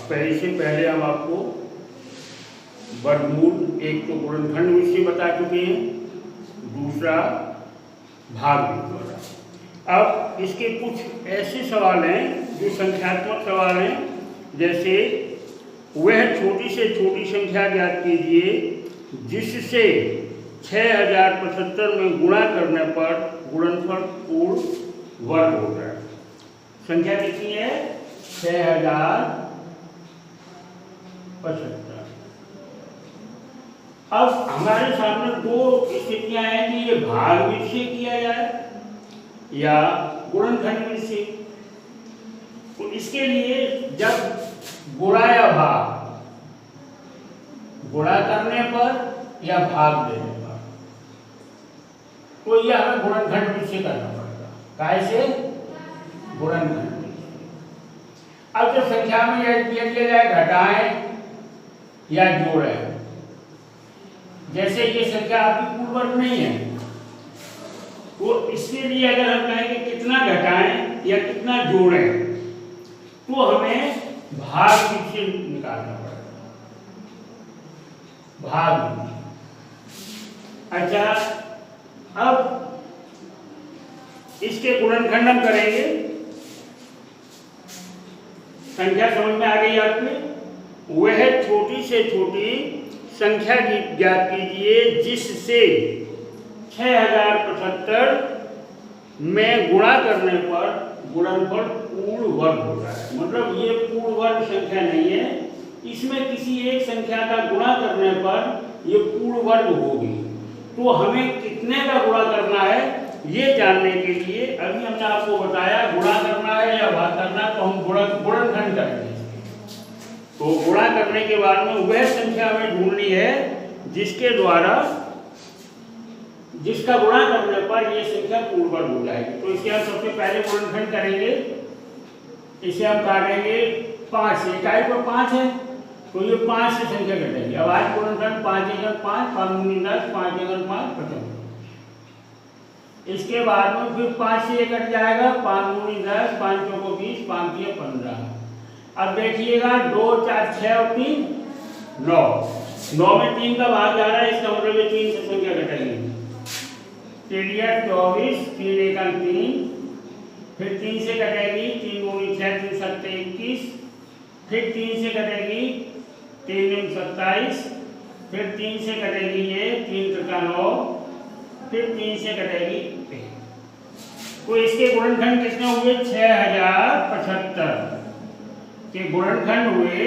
इससे पहले हम आपको वर्गमूल एक तो गुणनखंड विषय बता चुके हैं, दूसरा भाग विवरण। अब इसके कुछ ऐसे सवाल हैं जो संख्यात्मक सवाल हैं, जैसे वह छोटी से छोटी संख्या ज्ञात कीजिए जिससे 6075 में गुणा करने पर गुणनफल पूर्ण वर्ग होता है। संख्या कितनी है? 6075। अब हमारे सामने दो स्थितियां हैं कि ये भाग विधि से किया जाए या गुणनखंड विधि से। तो इसके लिए जब गुणा या भाग, गुणा करने पर या भाग देने पर, तो यह हमें गुणनखंड विधि से करना पड़ेगा। कैसे? गुणनखंड विधि। अब जो संख्या में यह दिया जाए घटाएं या जोड़ें, जैसे ये संख्या आपकी पूर्ण वर्ग नहीं है, तो इसके लिए अगर हम कहेंगे कितना घटाएं या कितना जोड़ें, तो हमें भाग विधि से निकालना पड़ेगा। भाग विधि। अच्छा, अब इसके गुणनखंड हम करेंगे। संख्या समझ में आ गई आपने? वह छोटी से छोटी संख्या ज्ञात कीजिए जिससे 6075 में गुणा करने पर गुणनफल पूर्ण वर्ग होता है। मतलब ये पूर्ण वर्ग संख्या नहीं है, इसमें किसी एक संख्या का गुणा करने पर ये पूर्ण वर्ग होगी। तो हमें कितने का गुणा करना है ये जानने के लिए अभी हमने आपको बताया गुणा करना है या भाग करना है, तो हम गुणनखंड करेंगे। तो गुणा करने के बाद में वह संख्या हमें ढूंढनी है जिसके द्वारा, जिसका गुणा करने पर यह संख्या पूर्ण वर्ग हो जाएगी। तो इसे हम सबसे पहले गुणनखंड करेंगे। इसे हम काटेंगे 5 से, इकाई पर 5 है तो ये 5 से संख्या कटेगी। अब आज गुणनखंड 5 × 5, 5 × 10, 5 × 5 खत्म। इसके बाद में फिर 5 से ये कट जाएगा, 5 × 10, 5 × 20, 5 × 15। अब देखिएगा 2, 4, 6 और 3 9। 9 में 3 का भाग जा रहा है, इसका मतलब ये 3 से संख्या घटेगी। 24, 3 × 3, फिर 3 से कटेगी 3 × 6, 3 × 7 21, फिर 3 से कटेगी 3 × 27, फिर 3 से कटेगी ये 3 × 9, फिर 3 से कटेगी 1। तो इसके गुणनखंड कितने हुए? 6075 के गुणनखंड हुए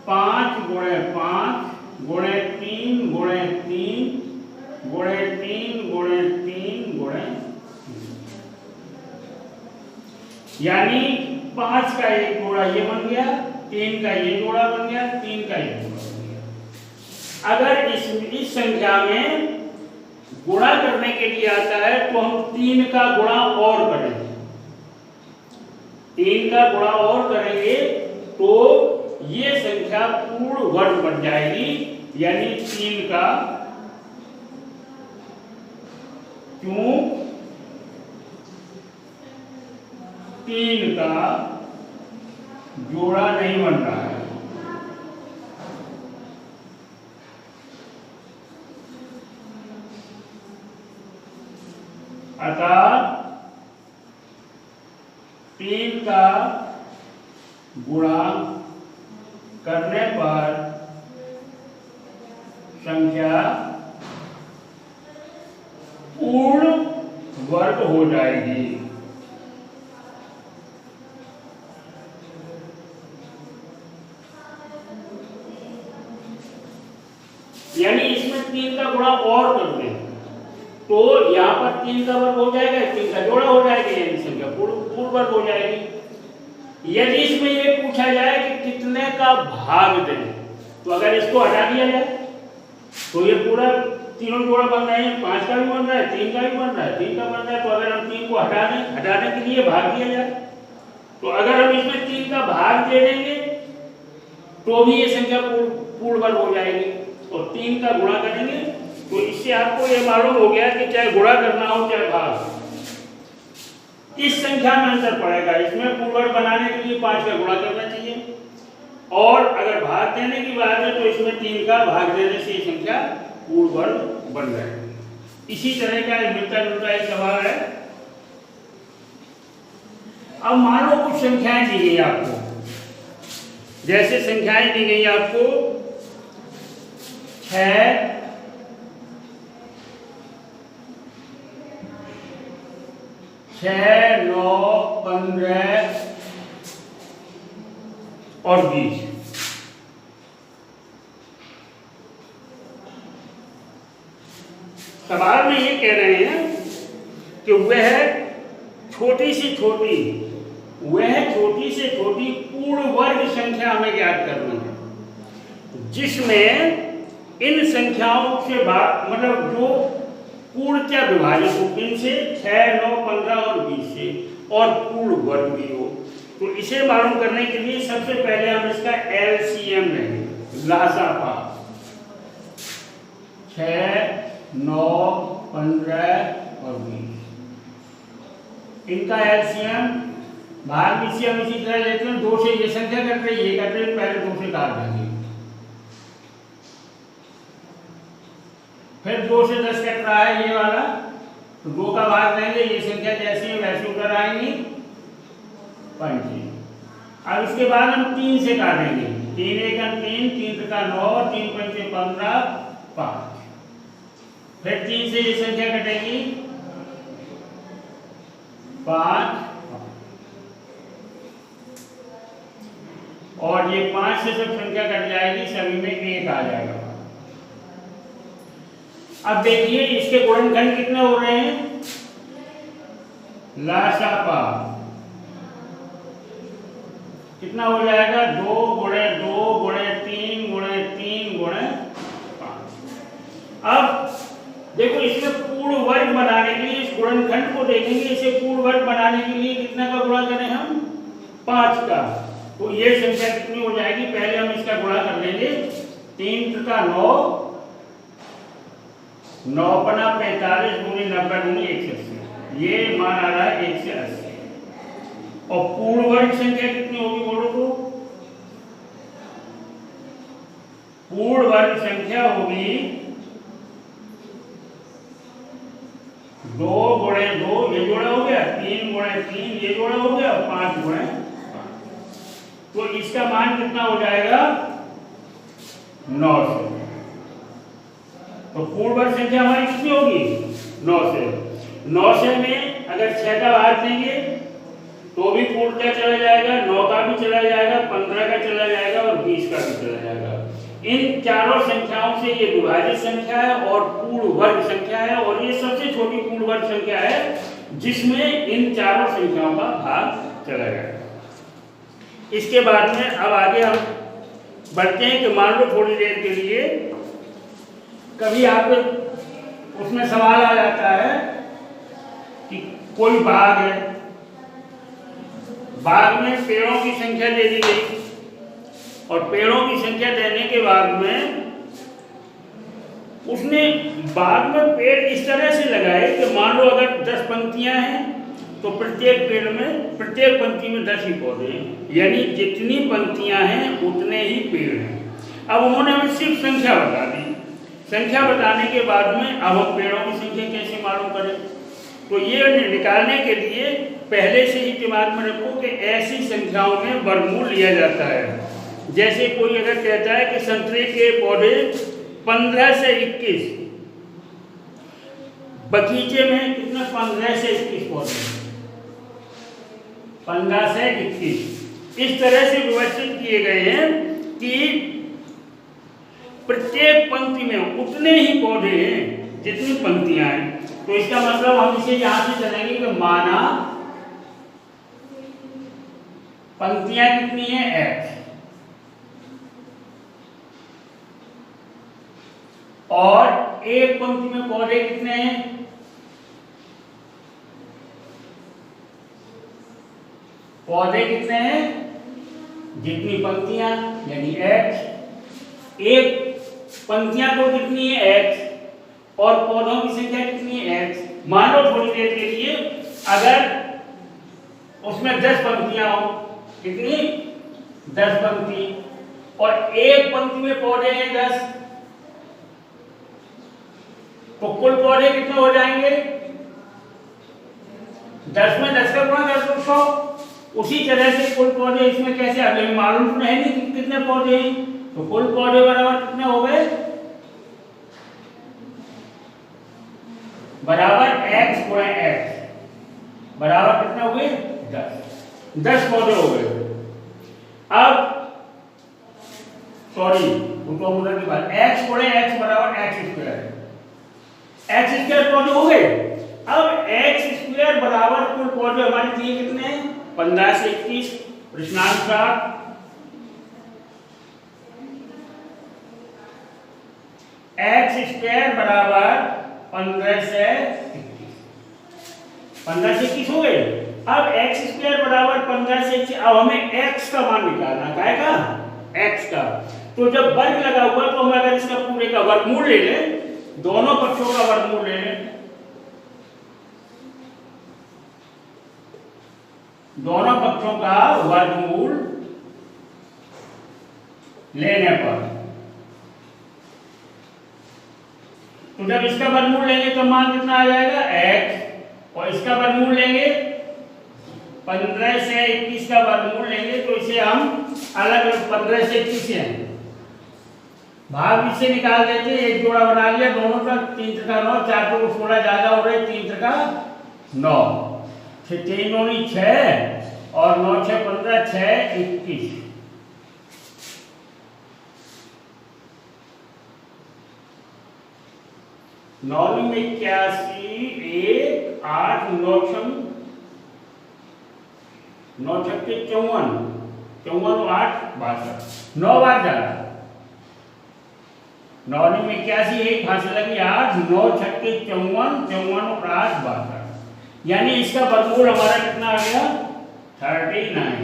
5 × 5 × 3 × 3 × 3 × 3 × यानी 5 का एक जोड़ा ये बन गया, 3 का ये जोड़ा बन गया, 3 का ये जोड़ा बन गया। अगर इस संख्या में गुणा करने के लिए आता है तो हम 3 का गुणा और करेंगे। 3 का गुणा और करेंगे तो ये संख्या पूर्ण वर्ग बन जाएगी, यानी 3 का, क्यों 3 का जोड़ा नहीं बन रहा है। अतः 3 का गुणा करने पर संख्या पूर्ण वर्ग हो जाएगी। यानी इसमें 3 का गुणा और करते हैं तो यहाँ पर 3 का वर्ग हो जाएगा, 3 का जोड़ा हो जाएगा, यानी संख्या पूर्ण वर्ग हो जाएगी। यदि इसमें ये पूछा जाए कि कितने का भाग दें, तो अगर इसको हटा दिया जाए तो ये पूरा तीनों जोड़ा बन रहे हैं, 5 का भी बन रहा है, 3 का भी बन रहा है, 3 का बन रहा है। तो अगर हम 3 को हटाने के लिए भाग दिया जाए, तो अगर हम इसमें 3 का भाग दे देंगे तो भी ये संख्या पूर्ण वर्ग हो जाएगी। और 3 का गुणा करेंगे तो इससे आपको ये मालूम हो गया कि चाहे गुणा करना हो चाहे भाग, इस संख्या में अंतर पड़ेगा। इसमें पूर्ण वर्ग बनाने के लिए 5 का गुणा करना चाहिए और अगर भाग देने की बात है तो इसमें 3 का भाग देने से ये संख्या पूर्ण वर्ग बन जाएगी। इसी तरह का मिलता जुलता एक सवाल है। अब मान लो कुछ संख्याएं दी गई आपको, जैसे संख्याएं दी गई आपको 6, 9, 15 और 20। सवाल में ये कह रहे हैं कि वह छोटी से छोटी पूर्ण वर्ग संख्या हमें ज्ञात करनी है, जिसमें इन संख्याओं से मतलब जो पूर्णतः विभाजित हो, इनसे 6, 9, 15 और 20 से, और पूर्ण वर्ग भी हो। तो इसे मालूम करने के लिए सबसे पहले हम इसका एलसीएम लेंगे, लासापा। 6, 9, 15 और 20, इनका एलसीएम भाग भी हम इसी तरह लेते हैं। 2 से ये संख्या कट रही है, ये कट रही है, पहले 2 से काट देंगे, फिर 2 से 10 कट रहा है ये वाला, तो 2 का भाग देंगे, ये संख्या जैसी है वैसी उतर आएंगी 5। अब इसके बाद हम 3 से काटेंगे, 3 एकम 3, 3 का 9, 3 पंचे 15, 5। फिर 3 से ये संख्या कटेगी 5, और ये 5 से सब संख्या कट जाएगी, सभी में 1 आ जाएगा। अब देखिए इसके गुणनखंड कितने हो रहे हैं, लासापा कितना हो जाएगा, 2 गुणे 2 गुणे 3 गुणे 3 गुणे 5। अब देखो इसमें पूर्ण वर्ग बनाने के लिए इस गुणनखंड को देखेंगे, इसे पूर्ण वर्ग बनाने के लिए कितना का गुणा करें हम, 5 का। तो ये संख्या कितनी हो जाएगी, पहले हम इसका गुणा कर लेंगे, 3 का 9, 9 पना 45 गुणे 90 गुणे 180, ये मान आ रहा है 180। और पूर्ण वर्ग संख्या कितनी होगी बोलो तो, पूर्ण वर्ग संख्या होगी 2 गुणे 2, ये जोड़ा हो गया, 3 गुणे 3, ये जोड़ा हो गया, 5 गुणे 5। तो इसका मान कितना हो जाएगा, 9 से। तो पूर्ण वर्ग संख्या हमारी कितनी होगी, 9 से। 9 से में अगर 6 का भाग देंगे तो भी पूर्णतः चला जाएगा, 9 का भी चला जाएगा, 15 का चला जाएगा और 20 का भी चला जाएगा। इन चारों संख्याओं से ये विभाजित संख्या है और पूर्ण वर्ग संख्या है, और ये सबसे छोटी पूर्ण वर्ग संख्या है जिसमें इन चारों संख्याओं का भाग चला जाएगा। इसके बाद में अब आगे हम बढ़ते हैं कि मान लो थोड़ी देर के लिए कभी आप उसमें सवाल आ जाता है कि कोई बाग है, बाग में पेड़ों की संख्या दे दी गई, और पेड़ों की संख्या देने के बाद में उसने बाग में पेड़ इस तरह से लगाए कि मान लो अगर 10 पंक्तियां हैं तो प्रत्येक पेड़ में, प्रत्येक पंक्ति में 10 ही पौधे हैं, यानी जितनी पंक्तियां हैं उतने ही पेड़ हैं। अब उन्होंने हमें सिर्फ संख्या बता दी। संख्या बताने के बाद में अब हम पेड़ों की संख्या कैसे मालूम करें, तो ये निकालने के लिए पहले से ही दिमाग में रखो कि ऐसी संख्याओं में वर्गमूल लिया जाता है। जैसे कोई अगर कहता है कि संतरे के पौधे 15 से 21, बगीचे में कितना, 15 से 21 पौधे, 15 से 21 इस तरह से व्यवस्थित किए गए हैं कि प्रत्येक पंक्ति में उतने ही पौधे हैं जितनी पंक्तियां हैं। तो इसका मतलब हम इसे यहां से चलेंगे कि माना पंक्तियां कितनी है, x, और एक पंक्ति में पौधे कितने हैं, पौधे कितने हैं, जितनी पंक्तियां यानी x, एक पंक्तियां को कितनी है x, और पौधों की संख्या कितनी है x। मान लो थोड़ी देर के लिए अगर उसमें 10 पंक्तियां हो, कितनी, 10 पंक्ति, और एक पंक्ति में पौधे हैं 10, तो कुल पौधे कितने हो जाएंगे? 10 में 10 का गुणा कर दो 100। उसी तरह से कुल पौधे इसमें कैसे आ गए, मालूम तो है नहीं कि कितने पौधे हैं, तो कुल पौधे बराबर कितने हो गए? बराबर x गुणा x बराबर कितने हो गए? 10 पौधे हो गए। अब सॉरी मुद्दा की बात, x गुणा x बराबर x स्क्वायर पौधे हो गए। अब x स्क्वायर बराबर कुल पौधे हमारे दिए कितने हैं? 15 से 21 प्रश्नानुसार। x स्क्वायर बराबर 15 से 21 हो गए। अब x स्क्वायर बराबर 15 से 21, अब हमें x का मान निकालना है, का x का। तो जब वर्ग लगा हुआ तो हम अगर इसका पूरे का वर्गमूल ले लें, दोनों पक्षों का वर्गमूल ले लें, दोनों पक्षों का वर्गमूल लेने पर, तो जब इसका वर्गमूल लेंगे तो मान कितना आ जाएगा? x, और इसका वर्गमूल लेंगे 15 से 21 का वर्गमूल लेंगे तो इसे हम अलग अलग 15 से 21 हैं भाग इससे निकाल देते, एक जोड़ा बना लिया, दोनों का 3 त्रिका 9, 4 को 16 ज्यादा हो रहे, 3 त्रिका 9, 3 9 6 और 9 6 15, 6 21। 9 में 81, 1 8 9 छक्के 54, 54 8 62, 9 बार जाना। 9 में 81, 1 फांसी लगी 8, 9 छक्के 54, 54 और 8 62, यानी इसका वर्गमूल हमारा कितना आ गया? 39।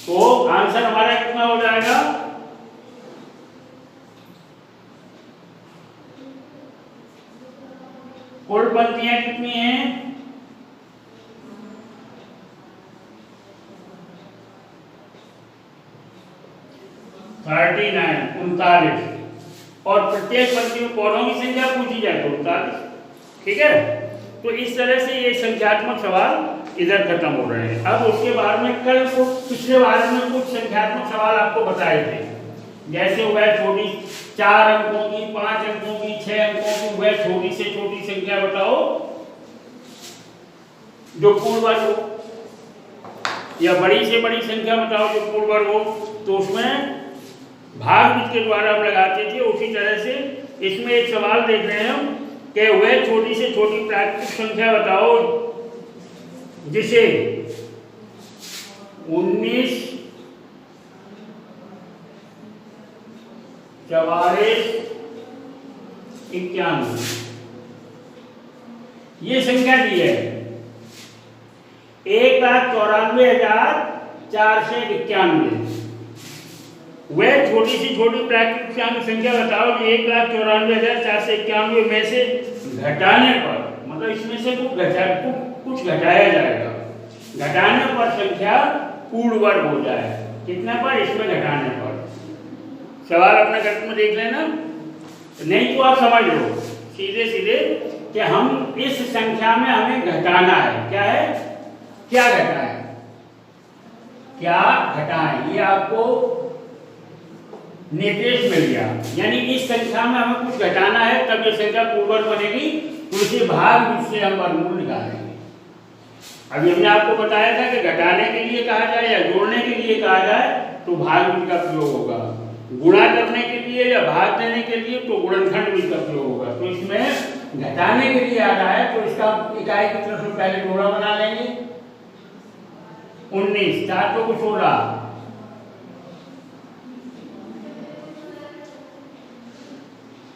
तो आंसर हमारा कितना हो जाएगा? कुल पंक्तियां कितनी हैं? 39 और प्रत्येक पंक्ति में पौधों की संख्या पूछी जाए तो 39। ठीक है, तो इस तरह से ये संख्यात्मक सवाल इधर खत्म हो रहे हैं। अब उसके बाद में कल को पिछले बार में कुछ संख्यात्मक सवाल आपको बताए थे, जैसे वह छोटी 4 अंकों की, 5 अंकों की, 6 अंकों की वह छोटी से छोटी संख्या बताओ जो पूर्ववर्ग हो, या बड़ी से बड़ी संख्या बताओ जो पूर्ववर्ग हो, तो उसमें भाग के द्वारा हम लगाते थे। उसी तरह से इसमें एक सवाल देख रहे हैं हम कि वह छोटी से छोटी प्राकृतिक संख्या बताओ जिसे 19 44 91 ये संख्या दी है। 1,94,491 वह छोटी सी छोटी प्राकृतिक संख्या बताओ कि 1,94,491 में से घटाने पर, मतलब इसमें से कुछ घटाया जाएगा, घटाने पर संख्या पूर्ण वर्ग हो जाए। कितने पर? इसमें घटाने पर। सवाल अपना गणित में देख लेना, नहीं तो आप समझ लो सीधे सीधे कि हम इस संख्या में हमें घटाना है। क्या है? क्या घटाए, क्या घटाएं, ये आपको निर्देश मिल गया। यानी इस संख्या में हमें कुछ घटाना है तब ये संख्या पूर्ववर्ग बनेगी, तो इसे भाग से हम वर्गमूल निकालेंगे। अभी हमने आपको बताया था कि घटाने के लिए कहा जाए या जोड़ने के लिए कहा जाए तो भाग का प्रयोग होगा, गुणा करने के लिए या भाग देने के लिए तो गुणनखंड विधि का प्रयोग होगा। तो इसमें घटाने के लिए आ रहा है तो इसका इकाई की तरफ से पहले जोड़ा बना लेंगे। 19 4 को 16,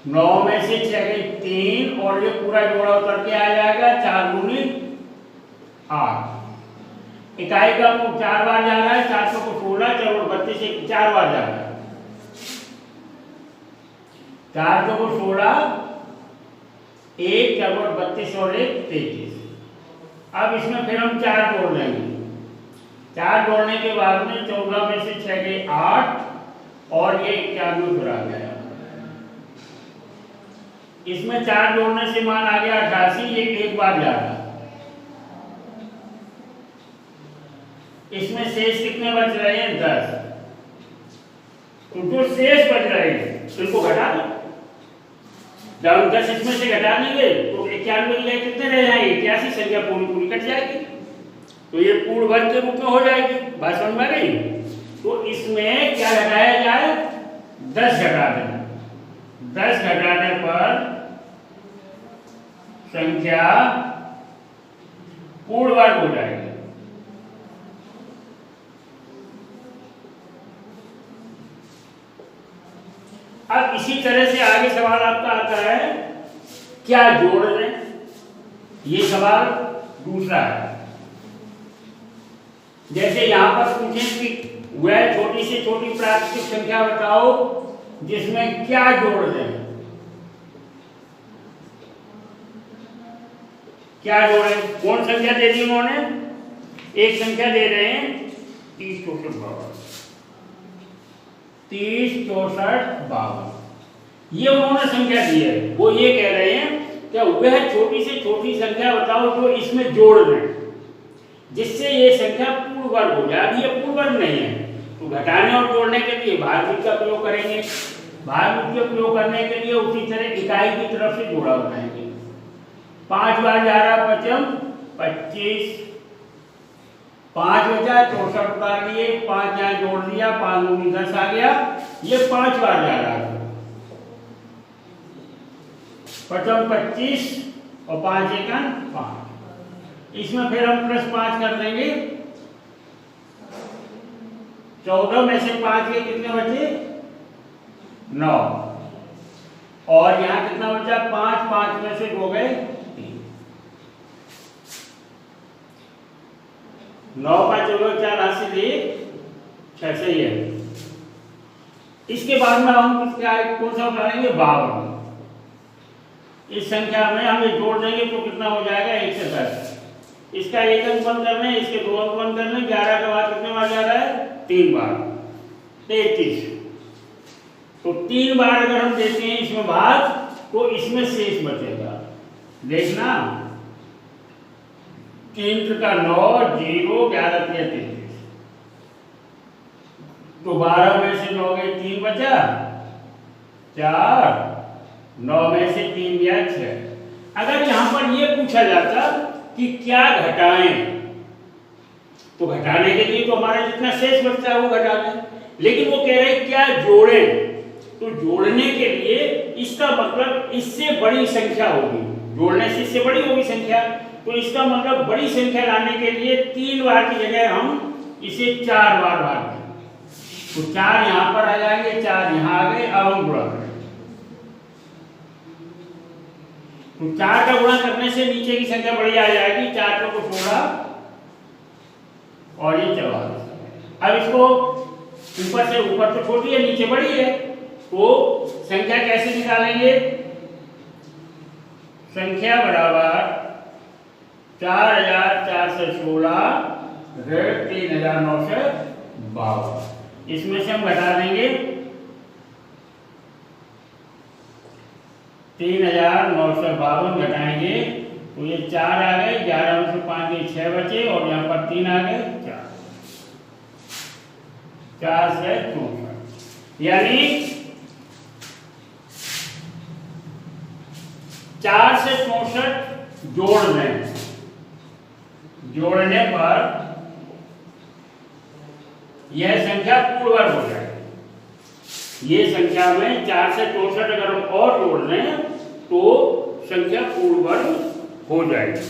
9 में से 6 गई 3 और ये पूरा जोड़ा उतर के आ जाएगा 4 दूनी 8। इकाई का 4 बार जा रहा है, 400 को 16 4 और 32 से 4 बार जा रहा है, 400 को 16 1 4 और 32 और 1 33। अब इसमें फिर हम 4 जोड़ लेंगे, 4 जोड़ने के बाद में 14 में से 6 गए 8 और ये 91 फिर आ गया। इसमें 4 जोड़ने से मान आ गया 88, ये एक बार जा रहा। इसमें शेष कितने बच रहे हैं 10। तो जो शेष बच रहे हैं उनको घटा दो। जब हम 10 इसमें से घटा देंगे तो 91 कितने रह जाएंगे 81, संख्या पूरी पूरी कट जाएगी। तो ये पूर्ण वर्ग के रूप में हो जाएगी। बात समझ में आ गई। तो इसमें क्या घटाया जाए 10 घटा देना। 10 घटाने पर संख्या पूर्ण वर्ग हो जाएगी। अब इसी तरह से आगे सवाल आपका आता है क्या जोड़ दें। ये सवाल दूसरा है। जैसे यहां पर पूछें कि वह छोटी से छोटी प्राकृतिक संख्या बताओ जिसमें क्या जोड़ दें। क्या जोड़े कौन संख्या दे दी उन्होंने। एक संख्या दे रहे हैं 30, 64, 52। 30, 64, 52 ये उन्होंने संख्या दी है। वो ये कह रहे हैं कि वह छोटी से छोटी संख्या बताओ जो इसमें जोड़ दें जिससे ये संख्या पूर्ण वर्ग हो जाए। अभी ये पूर्ण वर्ग नहीं है तो घटाने और जोड़ने के लिए भाग का प्रयोग करेंगे। भाग का प्रयोग करने के लिए उसी तरह इकाई की तरफ से जोड़ा बनाएंगे। 5 बार 11 पचम 25, 5 बचा 64 उतार लिए, 5 यहाँ जोड़ दिया, 5 दूनी 10 आ गया। ये 5 बार जा रहा है। पचम 25 और 5 एकन 5। इसमें फिर हम +5 कर देंगे। 14 में से 5 के कितने बचे 9 और यहाँ कितना बचा 5, 5 में से 2 गए 3। 9 5 14 4 हाथ से 6 सही है। इसके बाद में हम कौन सा उठाएंगे 52। इस संख्या में हम ये जोड़ देंगे तो कितना हो जाएगा 1 से 10। इसका 1 अंक बंद करने, इसके 2 अंक बंद करने। 11 के बाद कितने बार जा रहा है 3 बार 33। तो 3 बार अगर हम देते हैं इसमें भाग तो इसमें शेष बचेगा। देखना 3 का 9 0 11 33। तो 12 में से 9 गए 3 बचा 4, 9 में से 3 गया 6। अगर यहां पर यह पूछा जाता कि क्या घटाएं तो घटाने के लिए तो हमारा जितना शेष बचता है वो घटा दें। लेकिन वो कह रहे हैं क्या जोड़ें तो जोड़ने के लिए इसका मतलब इससे बड़ी संख्या होगी। जोड़ने से इससे बड़ी होगी संख्या तो इसका मतलब बड़ी संख्या लाने के लिए 3 बार की जगह हम इसे 4 बार भाग दें। तो 4 यहां पर आ जाएंगे, 4 यहां आ गए। अब हम गुणा करें तो 4 का गुणा करने से नीचे की संख्या बड़ी आ जाएगी। 4 को 16 और ये 44। अब इसको ऊपर से ऊपर तो छोटी है नीचे बड़ी है तो संख्या कैसे निकालेंगे। संख्या बराबर 4416 ऋण 3952। इसमें से हम घटा देंगे 3952 घटाएंगे तो ये 4 आ गए। 11 में से 5 गए 6 बचे और यहाँ पर 3 आ गए 4। 4 से 64 यानी 4 से 64 जोड़ दें। जोड़ने पर यह संख्या पूर्ण वर्ग हो जाएगी। ये संख्या में 4 से 64 अगर हम और जोड़ दें तो संख्या पूर्ण वर्ग हो जाएगी।